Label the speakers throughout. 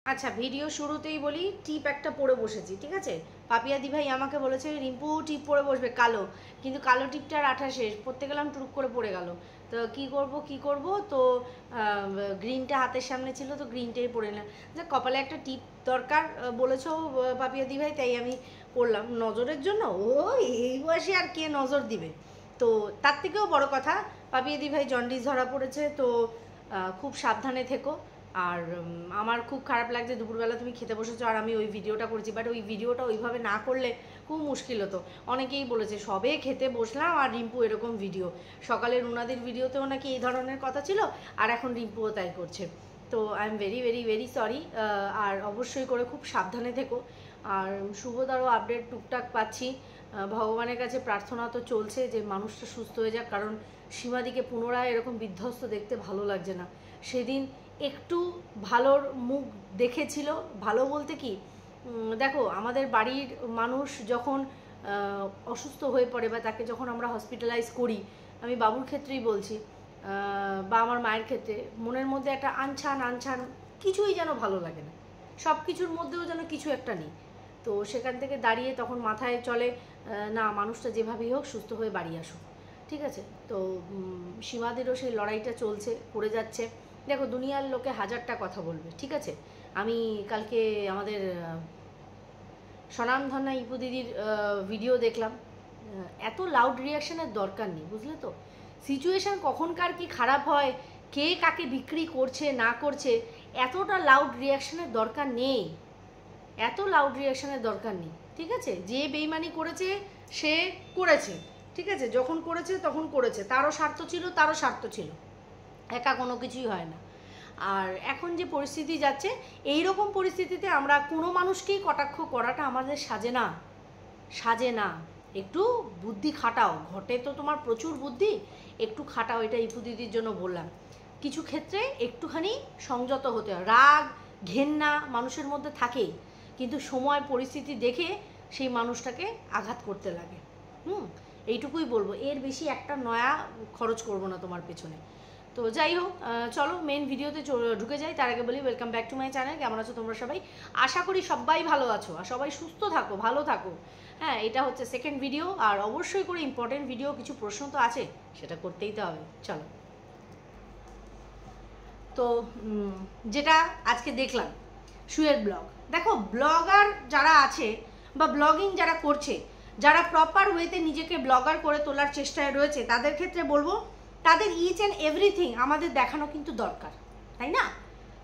Speaker 1: আচ্ছা, ভিডিও শুরুতেই বলি টিপ একটা পরে বসেছি, ঠিক আছে। পাপিয়াদি ভাই আমাকে বলেছে রিম্পু টিপ পরে বসবে কালো, কিন্তু কালো টিপটার আঠা শেষ, পরতে গেলাম টুক করে পড়ে গেল। তো কি করব তো গ্রিনটা হাতের সামনে ছিল, তো গ্রিনটাই পরে নিলাম। যে কপালে একটা টিপ দরকার বলেছো পাপিয়াদি ভাই, তাই আমি পরলাম নজরের জন্য। ও এই বয়সে আর কে নজর দিবে। তো তার থেকেও বড় কথা, পাপিয়াদি ভাই জন্ডিস ধরা পড়েছে, তো খুব সাবধানে থেকো। আর আমার খুব খারাপ লাগছে, দুপুরবেলা তুমি খেতে বসেছো আর আমি ওই ভিডিওটা করেছি, বাট ওই ভিডিওটা ওইভাবে না করলে খুব মুশকিল হতো। অনেকেই বলেছে সবে খেতে বসলাম আর রিম্পু এরকম ভিডিও, সকালে রুনাদির ভিডিওতেও নাকি এই ধরনের কথা ছিল, আর এখন রিম্পুও তাই করছে। তো I am very very very sorry. আর অবশ্যই করে খুব সাবধানে থেকো। আর শুভদারও আপডেট টুকটাক পাচ্ছি, ভগবানের কাছে প্রার্থনা তো চলছে যে মানুষটা সুস্থ হয়ে যাক, কারণ সীমাদিকে পুনরায় এরকম বিধ্বস্ত দেখতে ভালো লাগছে না। সেদিন একটু ভালোর মুখ দেখেছিল, ভালো বলতে কি, দেখো আমাদের বাড়ির মানুষ যখন অসুস্থ হয়ে পড়ে বা তাকে যখন আমরা হসপিটালাইজ করি, আমি বাবুর ক্ষেত্রেই বলছি বা আমার মায়ের ক্ষেত্রে, মনের মধ্যে একটা আনছান কিছুই যেন ভালো লাগে না, সব কিছুর মধ্যেও যেন কিছু একটা নেই। তো সেখান থেকে দাঁড়িয়ে তখন মাথায় চলে না, মানুষটা যেভাবেই হোক সুস্থ হয়ে বাড়ি আসুক, ঠিক আছে। তো সীমাদেরও সেই লড়াইটা চলছে, করে যাচ্ছে। দেখো দুনিয়ার লোকে হাজারটা কথা বলবে, ঠিক আছে। আমি কালকে আমাদের স্বনামধন্যা ইপু দিদির ভিডিও দেখলাম, এত লাউড রিয়াকশনের দরকার নেই, বুঝলে তো। সিচুয়েশান কখনকার কি খারাপ হয়, কে কাকে বিক্রি করছে না করছে, এতটা লাউড রিয়াকশনের দরকার নেই, এত লাউড রিয়াকশনের দরকার নেই, ঠিক আছে। যে বেইমানি করেছে সে করেছে, ঠিক আছে, যখন করেছে তখন করেছে, তারও স্বার্থ ছিল, একা কোনো কিছুই হয় না। আর এখন যে পরিস্থিতি যাচ্ছে, এই রকম পরিস্থিতিতে আমরা কোনো মানুষকেই কটাক্ষ করাটা আমাদের সাজে না। একটু বুদ্ধি খাটাও, ঘটে তো তোমার প্রচুর বুদ্ধি, একটু খাটাও, এটা ইপু দিদির জন্য বললাম। কিছু ক্ষেত্রে একটুখানি সংযত হতে হয়, রাগ ঘেন্না মানুষের মধ্যে থাকেই, কিন্তু সময় পরিস্থিতি দেখে সেই মানুষটাকে আঘাত করতে লাগে। এইটুকুই বলবো, এর বেশি একটা নয়া খরচ করবো না তোমার পেছনে। তো যাই হোক, চলো মেন ভিডিওতে ঢুকে যাই। তার আগে বলি welcome back to my channel. কেমন আছো তোমরা সবাই? আশা করি সবাই ভালো আছো আর সবাই সুস্থ থাকো, ভালো থাকো। হ্যাঁ, এটা হচ্ছে সেকেন্ড ভিডিও, আর অবশ্যই করে ইম্পর্টেন্ট ভিডিও, কিছু প্রশ্ন তো আছে, সেটা করতেই তো হবে। চলো, তো যেটা আজকে দেখলাম শুয়ের ব্লগ, দেখো ব্লগার যারা আছে বা ব্লগিং যারা করছে, যারা প্রপার ওয়েতে নিজেকে ব্লগার করে তোলার চেষ্টায় রয়েছে, তাদের ক্ষেত্রে বলবো তাদের ইচ অ্যান্ড এভরিথিং আমাদের দেখানো কিন্তু দরকার, তাই না?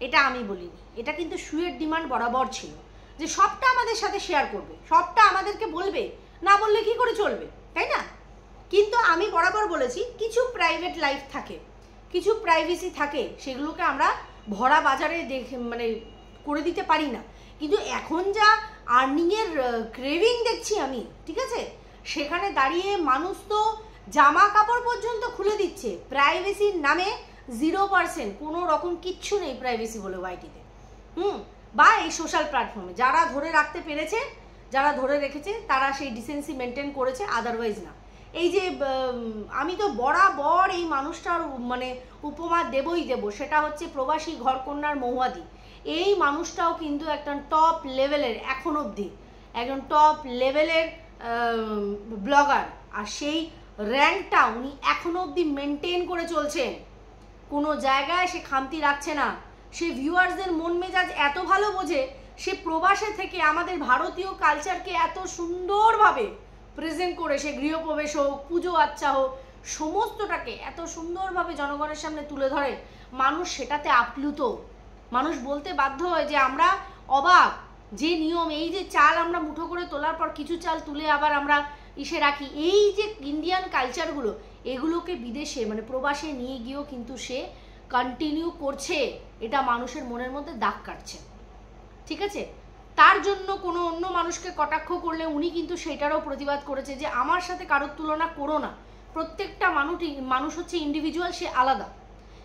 Speaker 1: এটা আমি বলিনি, এটা কিন্তু শুয়ের ডিমান্ড বরাবর ছিল যে সবটা আমাদের সাথে শেয়ার করবে, সবটা আমাদেরকে বলবে, না বললে কি করে চলবে, তাই না? কিন্তু আমি বরাবর বলেছি কিছু প্রাইভেট লাইফ থাকে, কিছু প্রাইভেসি থাকে, সেগুলোকে আমরা ভরা বাজারে মানে করে দিতে পারি না। কিন্তু এখন যা আর্নিংয়ের ক্রেভিং দেখছি আমি, ঠিক আছে, সেখানে দাঁড়িয়ে মানুষ তো জামা কাপড় পর্যন্ত খুলে দিচ্ছে প্রাইভেসির নামে। 0% কোনো রকম কিচ্ছু নেই প্রাইভেসি বলে ওয়াইটিতে, বা এই সোশ্যাল প্ল্যাটফর্মে। যারা ধরে রাখতে পেরেছে, যারা ধরে রেখেছে, তারা সেই ডিসেন্সি মেনটেন করেছে, আদারওয়াইজ না। এই যে আমি তো বরাবর এই মানুষটার মানে উপমা দেবই দেব, সেটা হচ্ছে প্রবাসী ঘরকন্যার মহুয়াদি। এই মানুষটাও কিন্তু একটা টপ লেভেলের, এখন অবধি একজন টপ লেভেলের ব্লগার, আর সেই র্যাঙ্কটা উনি এখনো অবধি মেনটেন করে চলছেন। কোনো জায়গায় সে খামতি রাখছে না, সে ভিউয়ার্সদের মন মেজাজ এত ভালো বোঝে, সে প্রবাসে থেকে আমাদের ভারতীয় কালচারকে এত সুন্দরভাবে প্রেজেন্ট করে, সে গৃহপ্রবেশ হোক, পুজো আচ্ছা হোক, সমস্তটাকে এত সুন্দরভাবে জনগণের সামনে তুলে ধরে, মানুষ সেটাতে আপ্লুত। মানুষ বলতে বাধ্য হয় যে আমরা অবাক, যে নিয়ম, এই যে চাল আমরা মুঠো করে তোলার পর কিছু চাল তুলে আবার আমরা ইসে রাখি, এই যে ইন্ডিয়ান কালচারগুলো, এগুলোকে বিদেশে মানে প্রবাসে নিয়ে গিয়েও কিন্তু সে কন্টিনিউ করছে। এটা মানুষের মনের মধ্যে দাগ কাটছে, ঠিক আছে। তার জন্য কোনো অন্য মানুষকে কটাক্ষ করলে উনি কিন্তু সেটারও প্রতিবাদ করেছে যে আমার সাথে কারোর তুলনা করো না, প্রত্যেকটা মানুষ হচ্ছে ইন্ডিভিজুয়াল, সে আলাদা।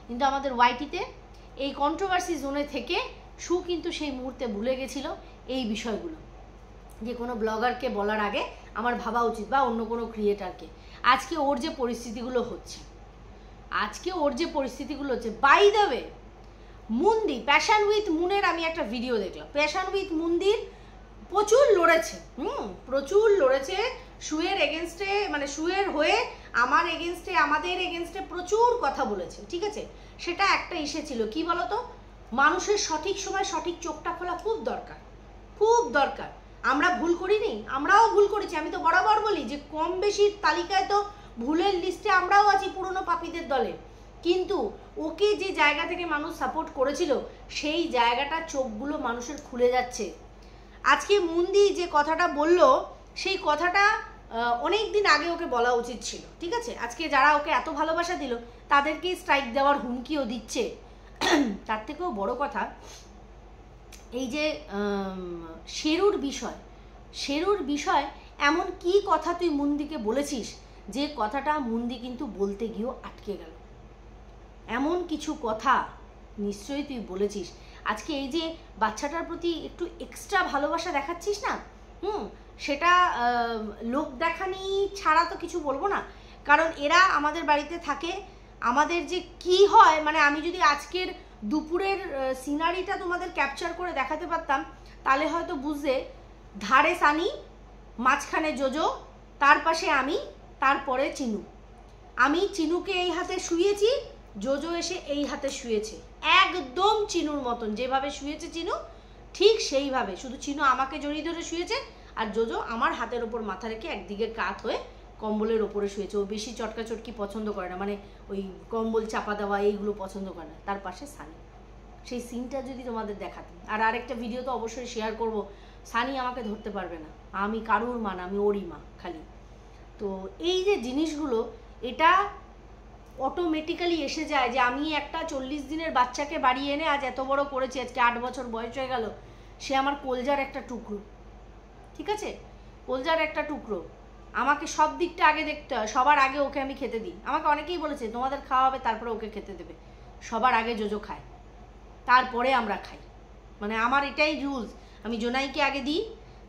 Speaker 1: কিন্তু আমাদের ওয়াইটিতে এই কন্ট্রোভার্সি জোনে থেকে সু কিন্তু সেই মুহূর্তে ভুলে গেছিল এই বিষয়গুলো, যে কোনো ব্লগারকে বলার আগে আমার ভাবা উচিত, বা অন্য কোনো ক্রিয়েটারকে। আজকে ওর যে পরিস্থিতিগুলো হচ্ছে, বাই দ্য ওয়ে মুন্দি, প্যাশন উইথ মুনের আমি একটা ভিডিও দেখলাম। প্যাশন উইথ মুন্দির প্রচুর লড়েছে, প্রচুর লড়েছে শুয়ের এগেনস্টে, মানে শুয়ের হয়ে আমার এগেনস্টে, আমাদের এগেনস্টে প্রচুর কথা বলেছে, ঠিক আছে। সেটা একটা ইস্যু ছিল, কি বলতো, মানুষের সঠিক সময় সঠিক চোখটা খোলা খুব দরকার, খুব দরকার। আমরা ভুল করিনি, আমরাও ভুল করেছি। আমি তো বরাবর বলি যে কম বেশির তালিকায় তো ভুলের লিস্টে আমরাও আছি, পুরনো পাপীদের দলে। কিন্তু ওকে যে জায়গা থেকে মানুষ সাপোর্ট করেছিল সেই জায়গাটা চোখগুলো মানুষের খুলে যাচ্ছে। আজকে মুন্দি যে কথাটা বলল সেই কথাটা অনেক দিন আগে ওকে বলা উচিত ছিল, ঠিক আছে। আজকে যারা ওকে এত ভালোবাসা দিল তাদেরকেই স্ট্রাইক দেওয়ার হুমকিও দিচ্ছে। তার থেকেও বড় কথা এই যে শেরুর বিষয় এমন কি কথা তুই মুন্দিকে বলেছিস যে কথাটা মুন্দি কিন্তু বলতে গিয়েও আটকে গেল। এমন কিছু কথা নিশ্চয়ই তুই বলেছিস। আজকে এই যে বাচ্চাটার প্রতি একটু এক্সট্রা ভালোবাসা দেখাচ্ছিস না, সেটা লোক দেখানি ছাড়া তো কিছু বলবো না। কারণ এরা আমাদের বাড়িতে থাকে, আমাদের যে কি হয়, মানে আমি যদি আজকের দুপুরের সিনারিটা তোমাদের ক্যাপচার করে দেখাতে পারতাম তাহলে হয়তো বুঝতে, ধারে সানি, মাঝখানে জোজো, তার পাশে আমি, তারপরে চিনু। আমি চিনুকে এই হাতে শুয়েছি, জোজো এসে এই হাতে শুয়েছে, একদম চিনুর মতন যেভাবে শুয়েছে চিনু ঠিক সেইভাবে, শুধু চিনু আমাকে জড়িয়ে ধরে শুয়েছে আর জোজো আমার হাতের ওপর মাথা রেখে একদিকে কাত হয়ে কম্বলের ওপরে শুয়েছে। ও বেশি চটকাচটকি পছন্দ করে না, মানে ওই কম্বল চাপা দেওয়া এইগুলো পছন্দ করে না। তার পাশে সানি, সেই সিনটা যদি তোমাদের দেখাতাম। আর আরেকটা ভিডিও তো অবশ্যই শেয়ার করব, সানি আমাকে ধরতে পারবে না, আমি কারুর মা না, আমি ওরই মা খালি। তো এই যে জিনিসগুলো এটা অটোমেটিক্যালি এসে যায় যে আমি একটা 40 দিনের বাচ্চাকে বাড়ি এনে আজ এত বড় করেছি, আজকে 8 বছর বয়স হয়ে গেল, সে আমার কলজার একটা টুকরো, ঠিক আছে, কলজার একটা টুকরো। আমাকে সব দিকটা আগে দেখতে হয়, সবার আগে ওকে আমি খেতে দিই। আমাকে অনেকেই বলেছে তোমাদের খাওয়া হবে তারপরে ওকে খেতে দেবে, সবার আগে জোজো খায় তারপরে আমরা খাই, মানে আমার এটাই রুলস। আমি জোনাইকে আগে দিই,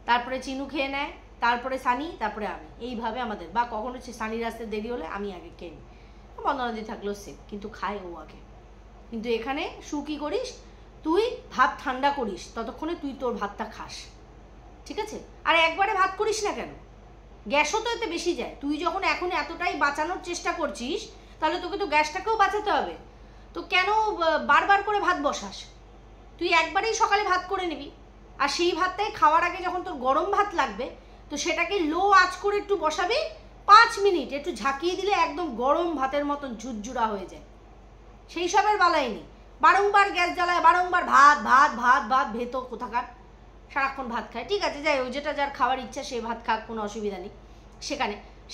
Speaker 1: তারপরে চিনু খেয়ে নেয়, তারপরে সানি, তারপরে আমি, এইভাবে আমাদের। বা কখনো সানির আসতে দেরি হলে আমি আগে খেয়ে নিই, বন্দনাদি থাকলেও সে, কিন্তু খায় ও আগে। কিন্তু এখানে শু কি করিস, তুই ভাত ঠান্ডা করিস, ততক্ষণে তুই তোর ভাতটা খাস, ঠিক আছে। আর একবারে ভাত করিস না কেন, গ্যাসও তো এতে বেশি যায়। তুই যখন এখন এতটাই বাঁচানোর চেষ্টা করছিস তাহলে তোকে তো গ্যাসটাকেও বাঁচাতে হবে, তো কেন বারবার করে ভাত বসাস? তুই একবারেই সকালে ভাত করে নিবি, আর সেই ভাতটাই খাওয়ার আগে যখন তোর গরম ভাত লাগবে তো সেটাকে লো আঁচ করে একটু বসাবি, 5 মিনিট একটু ঝাঁকিয়ে দিলে একদম গরম ভাতের মতন ঝুরঝুরা হয়ে যায়। সেই সবের বালাই নেই, বারংবার গ্যাস জ্বালায়, বারংবার ভাত ভাত ভাত ভাত, ভেতো কোথাকার, সারাক্ষণ ভাত খায়, ঠিক আছে, যাই হোক, যেটা যার খাওয়ার ইচ্ছা সে ভাত খাক, কোনো অসুবিধা নেই।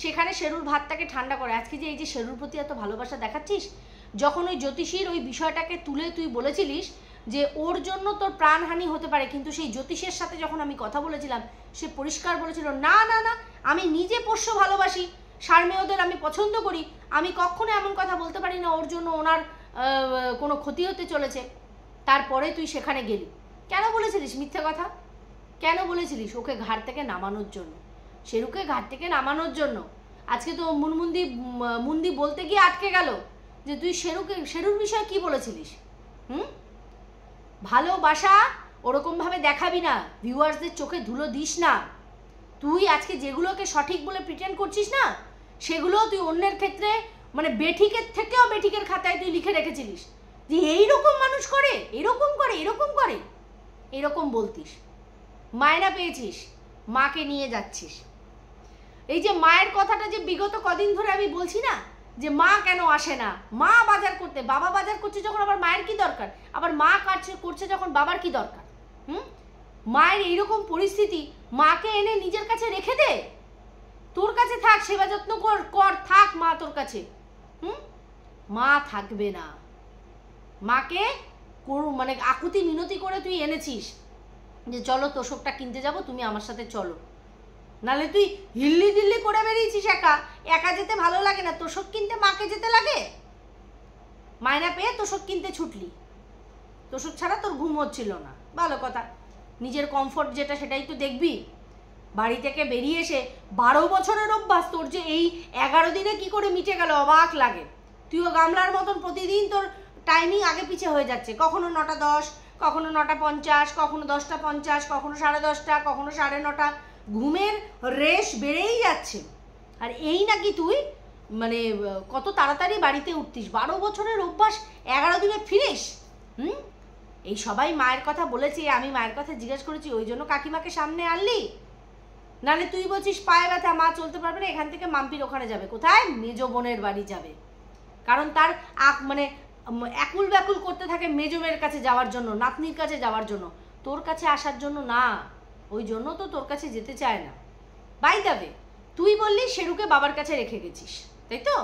Speaker 1: সেখানে শেরুর ভাতটাকে ঠান্ডা করে। আজকে যে এই যে শেরুর প্রতি এত ভালোবাসা দেখাচ্ছিস, যখন ওই জ্যোতিষীর ওই বিষয়টাকে তুলে তুই বলেছিলিস যে ওর জন্য তোর প্রাণহানি হতে পারে, কিন্তু সেই জ্যোতিষের সাথে যখন আমি কথা বলেছিলাম সে পরিষ্কার বলেছিল না না না, আমি নিজে পোষ্য ভালোবাসি, সারমেয়দের আমি পছন্দ করি, আমি কখনো এমন কথা বলতে পারি না ওর জন্য ওনার কোনো ক্ষতি হতে চলেছে। তারপরে তুই সেখানে গেলি, কেন বলেছিলিস মিথ্যে কথা? কেন বলেছিলিস? ওকে ঘাট থেকে নামানোর জন্য, শেরুকে ঘাট থেকে নামানোর জন্য। আজকে তো মুন্দি বলতে গিয়ে আটকে গেল যে তুই শেরুর বিষয়ে কি বলেছিলিস। ভালোবাসা ওরকমভাবে দেখাবি না, ভিউয়ার্সদের চোখে ধুলো দিস না। তুই আজকে যেগুলোকে সঠিক বলে প্রিটেন্ড করছিস না, সেগুলো তুই অন্যের ক্ষেত্রে, মানে বেঠিকের থেকেও বেঠিকের খাতায় তুই লিখে রেখেছিলিস যে এইরকম মানুষ করে, এরকম করে, এরকম করে, এরকম বলতিস। মায়না পেয়েছিস, মাকে নিয়ে যাচ্ছিস। এই যে মায়ের কথাটা যে বিগত কদিন ধরে আমি বলছি না যে মা কেন আসে না, মা বাজার করতে, বাবা বাজার করছে যখন আবার মায়ের কি দরকার, আবার মা করছে যখন বাবার কি দরকার। মায়ের এইরকম পরিস্থিতি, মাকে এনে নিজের কাছে রেখে দে, তোর কাছে থাক, সেবা যত্ন কর থাক মা তোর কাছে। মা থাকবে না, মাকে মানে আকুতি মিনতি করে তুই এনেছিস যে চলো তোষকটা কিনতে যাব, তুমি আমার সাথে চলো, নালে তুই হিল্লি দিল্লি করে বেরিয়েছিস। একা যেতে ভালো লাগে না, তোষক কিনতে মাকে যেতে লাগে। মায়না পেয়ে তোষক কিনতে ছুটলি, তোষক ছাড়া তোর ঘুম হচ্ছিল না, ভালো কথা। নিজের কমফোর্ট যেটা সেটাই তো দেখবি। বাড়ি থেকে বেরিয়ে এসে 12 বছরের অভ্যাস তোর, যে এই 11 দিনে কি করে মিটে গেল অবাক লাগে। তুইও গামলার মতন প্রতিদিন তোর টাইমিং আগে পিছে হয়ে যাচ্ছে, কখনো 9:10, কখনো 9:50, কখনো 10:50, কখনো 10:30, কখনো 9:30। ঘুমের রেশ বেড়েই যাচ্ছে। আর এই নাকি তুই মানে কত তাড়াতাড়ি বাড়িতে উঠতিস, 12 বছরের অভ্যাস 11 দিনে ফিরিস। এই সবাই মায়ের কথা বলেছি, আমি মায়ের কথা জিজ্ঞেস করেছি, ওই জন্য কাকিমাকে সামনে আনলি? নাহলে তুই বলছিস পায়ে ব্যথা, মা চলতে পারবে না, এখান থেকে মাম্পির ওখানে যাবে। কোথায়? মেজো বোনের বাড়ি যাবে। কারণ তার মানে একুল ব্যাকুল করতে থাকে মেজো মেয়ের কাছে যাওয়ার জন্য, নাতনির কাছে যাওয়ার জন্য, তোর কাছে আসার জন্য না। ওই জন্য তো তোর কাছে যেতে চায় না। বাই যাবে, তুই বললি শেরুকে বাবার কাছে রেখে গেছিস, তাই তো?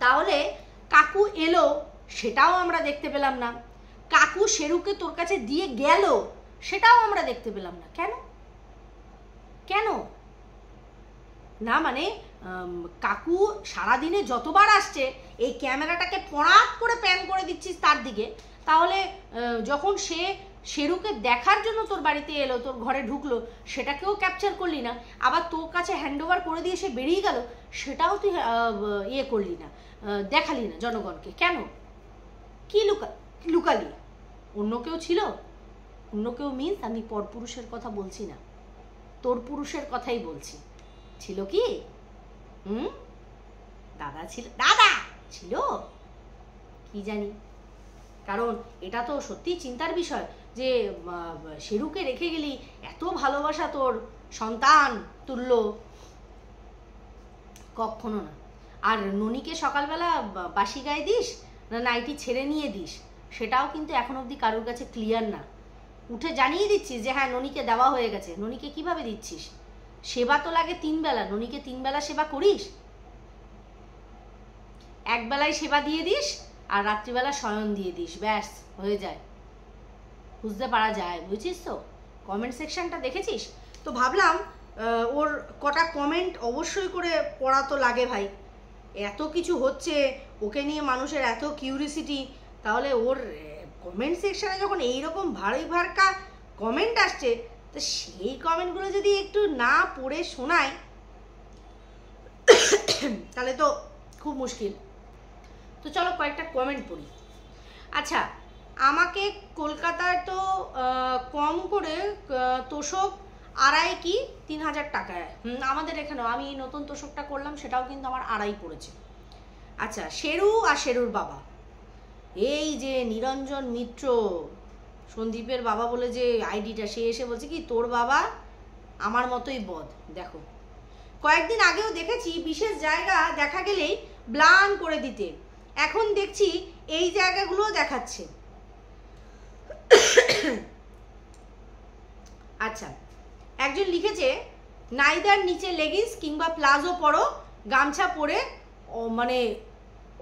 Speaker 1: তাহলে কাকু এলো সেটাও আমরা দেখতে পেলাম না, কাকু শেরুকে তোর কাছে দিয়ে গেল সেটাও আমরা দেখতে পেলাম না। কেন? কেন না? মানে কাকু সারাদিনে যতবার আসছে এই ক্যামেরাটাকে পড়াত করে প্যান করে দিচ্ছিস তার দিকে, তাহলে যখন সে শেরুকে দেখার জন্য তোর বাড়িতে এলো, তোর ঘরে ঢুকলো, সেটাকেও ক্যাপচার করলি না, আবার তোর কাছে হ্যান্ডওভার করে দিয়ে সে বেরিয়ে গেল সেটাও তুই ইয়ে করলি না, দেখালি না জনগণকে। কেন? কি লুকালি? অন্য কেউ ছিল? অন্য কেউ মিন্স আমি পরপুরুষের কথা বলছি না, তোর পুরুষের কথাই বলছি। ছিল কি? দাদা ছিল? দাদা ছিল কি জানি। কারণ এটা তো সত্যি চিন্তার বিষয় যে শেরুকে রেখে গেলি, এত ভালোবাসা তোর সন্তান তুল্য, কখনো না। আর ননিকে সকালবেলা বাসি গায়ে দিস না নাইটি ছেড়ে নিয়ে দিস, সেটাও কিন্তু এখন অবধি কারোর কাছে ক্লিয়ার না। উঠে জানিয়ে দিচ্ছিস যে হ্যাঁ ননিকে দেওয়া হয়ে গেছে। ননিকে কিভাবে দিচ্ছিস? সেবা তো লাগে 3 বেলা, ননিকে 3 বেলা সেবা করিস? একবেলায় সেবা দিয়ে দিস আর রাত্রিবেলা শয়ন দিয়ে দিস, ব্যাস হয়ে যায়। বুঝতে পারা যায়, বুঝছিস তো? কমেন্ট সেকশনটা দেখেছিস তো? ভাবলাম ওর কটা কমেন্ট অবশ্যই করে পড়া তো লাগে ভাই, এত কিছু হচ্ছে ওকে নিয়ে, মানুষের এত কিউরিসিটি, তাহলে ওর কমেন্ট সেকশনে যখন এইরকম ভারী ভারকা কমেন্ট আসছে, তো সেই কমেন্টগুলো যদি একটু না পড়ে শোনায় তাহলে তো খুব মুশকিল। তো চলো কয়েকটা কমেন্ট পড়ি। আচ্ছা, আমাকে কলকাতায় তো কম করে তোষক 2.5 কি 3,000 টাকায়, আমাদের এখানেও আমি নতুন তোষকটা করলাম সেটাও কিন্তু আমার 2.5 পড়েছে। আচ্ছা, শেরু আর শেরুর বাবা, এই যে নিরঞ্জন মিত্র, সন্দীপের বাবা বলে যে আইডিটা, সে এসে বলছে কি তোর বাবা আমার মতোই বদ। দেখো, কয়েকদিন আগেও দেখেছি বিশেষ জায়গা দেখা গেলেই ব্লান করে দিতে, এখন দেখছি এই জায়গাগুলো দেখাচ্ছে। আচ্ছা, একজন লিখেছে নাইদার নিচে লেগিংস কিংবা প্লাজো পরো, গামছা পরে মানে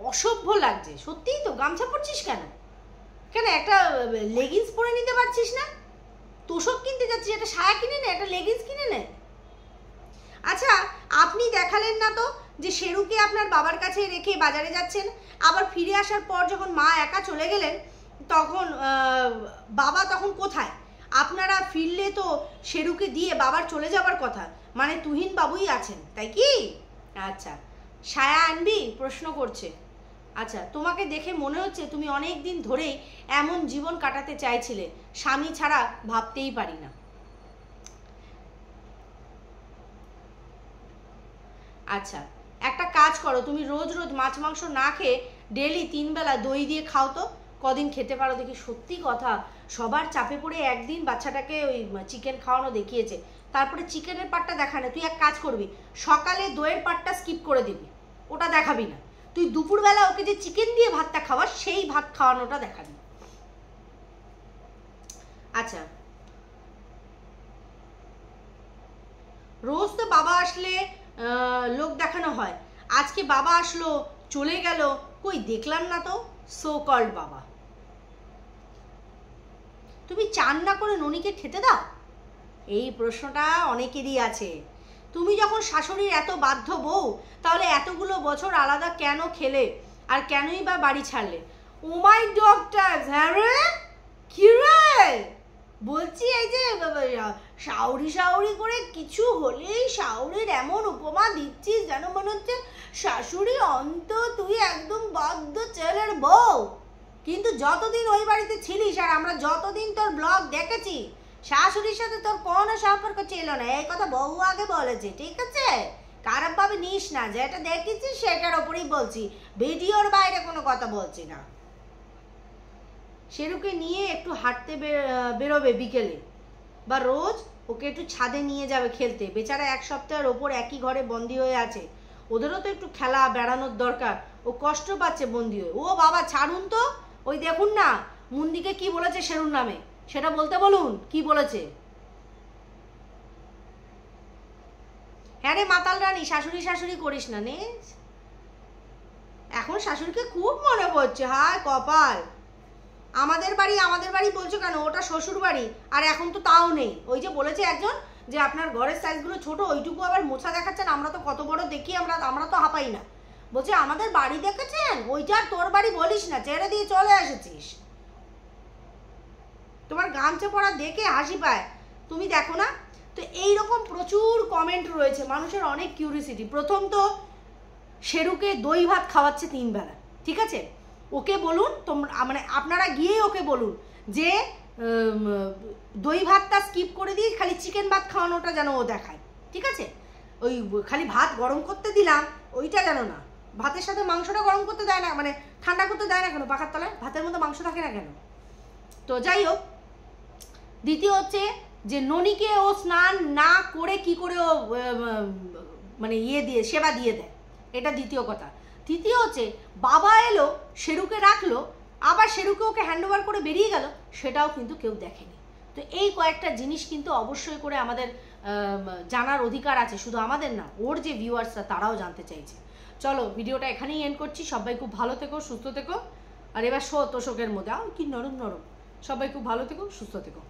Speaker 1: অসভ্য লাগছে। সত্যিই তো, গামছা পরছিস কেন? কেন একটা লেগিংস পরে নিতে পারছিস না? তোষক কিনতে যাচ্ছিস, একটা সায়া কিনে নে, একটা লেগিংস কিনে নে। আচ্ছা, আপনি দেখালেন না তো যে শেরুকে আপনার বাবার কাছে রেখে বাজারে যাচ্ছেন, আবার ফিরে আসার পর যখন মা একা চলে গেলেন তখন বাবা তখন কোথায়? আপনারা ফিরলে তো শেরুকে দিয়ে বাবার চলে যাবার কথা, মানে তুহিন বাবুই আছেন, তাই কি? আচ্ছা, সায়া আনবি প্রশ্ন করছে। আচ্ছা, তোমাকে দেখে মনে হচ্ছে তুমি অনেক দিন ধরেই এমন জীবন কাটাতে চাইছিলে, স্বামী ছাড়া ভাবতেই পারি না। আচ্ছা, একটা কাজ করো, তুমি রোজ রোজ মাছ মাংস না খেয়ে ডেলি 3 বেলা দই দিয়ে খাও তো, কদিন খেতে পারো দেখি। সত্যি কথা, সবার চাপে পড়ে একদিন বাচ্চাটাকে ওই চিকেন খাওয়ানো দেখিয়েছে, তারপরে চিকেনের পার্টটা দেখায় না। তুই এক কাজ করবি, সকালে দইয়ের পার্টটা স্কিপ করে দিবি, ওটা দেখাবি না। তুই দুপুরবেলা ওকে যে চিকেন দিয়ে ভাতটা খাওয়াস সেই ভাত খাওয়ানোটা দেখাবি। আচ্ছা, রোজ তো বাবা আসলে লোক দেখানো হয়, আজকে বাবা আসলো চলে গেল, কই দেখলাম না তো সো কল্ড বাবা। তুমি চান না করে ননিকে খেতে দাও? এই প্রশ্নটা অনেকেরই আছে। তুমি যখন শাশুড়ির এত বাধ্য বউ, তাহলে এতগুলো বছর আলাদা কেন খেলে আর কেনই বা বাড়ি ছাড়লে? ও মাই ডক্টর, হ্যাঁ রে কি রে বলছি, এই যে শাউরি শাউরি করে কিছু হলেই শাউরির এমন উপমা দিচ্ছিস যেন মনে হচ্ছে শাশুড়ি অন্ত তুই একদম বদ্ধ ছেলের বউ, কিন্তু যতদিন ওই বাড়িতে ছিলিস আর আমরা যতদিন তোর ব্লগ দেখেছি শাশুড়ির সাথে তোর কোনো সম্পর্ক ছিল না, এই কথা বউ আগে বলেছে, ঠিক আছে? খারাপ ভাবে নিস না, যেটা দেখেছি সেটার ওপরেই বলছি, ভিডিওর বাইরে কোনো কথা বলছি না। শেরুকে নিয়ে একটু হাঁটতে বেরোবে বিকেলে, বা রোজ ওকে একটু ছাদে নিয়ে যাবে খেলতে। বেচারা এক সপ্তাহের ওপর একই ঘরে বন্দি হয়ে আছে, ওদেরও তো একটু খেলা বেড়ানোর দরকার, ও কষ্ট পাচ্ছে বন্দি হয়ে। ও বাবা ছাড়ুন তো, ওই দেখুন না মুন্দিকে কি বলেছে শেরুর নামে, সেটা বলতে বলুন কি বলেছে। হ্যাঁ রে মাতাল রানী, শাশুড়ি শাশুড়ি করিস না নে, এখন শাশুড়িকে খুব মনে পড়ছে, হায় কপাল। আমাদের বাড়ি বলছো কেন, ওটা শ্বশুর বাড়ি, আর এখন তো তাও নেই। ওই যে বলেছে একজন যে আপনার ঘরের সাইজগুলো ছোট, ওইটুকু আবার মোছা দেখাচ্ছেন, আমরা তো কত বড় দেখি, আমরা তো হাঁপাই না। বলছে আমাদের বাড়ি দেখেছেন, ওইটা তোর বাড়ি বলিস না, ছেড়ে দিয়ে চলে এসেছিস। তোমার গামছা পরা দেখে হাসি পায়, তুমি দেখো না। তো এইরকম প্রচুর কমেন্ট রয়েছে, মানুষের অনেক কিউরিসিটি। প্রথম তো শেরুকে দই ভাত খাওয়াচ্ছে 3 বেলা, ঠিক আছে? ওকে বলুন তোমরা, মানে আপনারা গিয়ে ওকে বলুন যে দই ভাতটা স্কিপ করে দিয়ে খালি চিকেন ভাত খাওয়ানোটা যেন ও দেখায়, ঠিক আছে? ওই খালি ভাত গরম করতে দিলাম ওইটা যেন না, ভাতের সাথে মাংসটা গরম করতে দেয় না, মানে ঠান্ডা করতে দেয় না কেন? পাখার তলায় ভাতের মধ্যে মাংস থাকে না কেন? তো যাই হোক, দ্বিতীয় হচ্ছে যে ননিকে ও স্নান না করে কি করে ও মানে সেবা দিয়ে দেয়, এটা দ্বিতীয় কথা। তৃতীয় হচ্ছে বাবা এলো শেরুকে রাখলো, আবার শেরুকে ওকে হ্যান্ড ওভার করে বেরিয়ে গেল, সেটাও কিন্তু কেউ দেখেনি। তো এই কয়েকটা জিনিস কিন্তু অবশ্যই করে আমাদের জানার অধিকার আছে, শুধু আমাদের না, ওর যে ভিউয়ার্সরা তারাও জানতে চাইছে। চলো ভিডিওটা এখানেই এন্ড করছি, সবাই খুব ভালো থেকো, সুস্থ থেকো। আর এবার তোষকের মধ্যে কি নরম নরম, সবাই খুব ভালো থেকো, সুস্থ থেকো।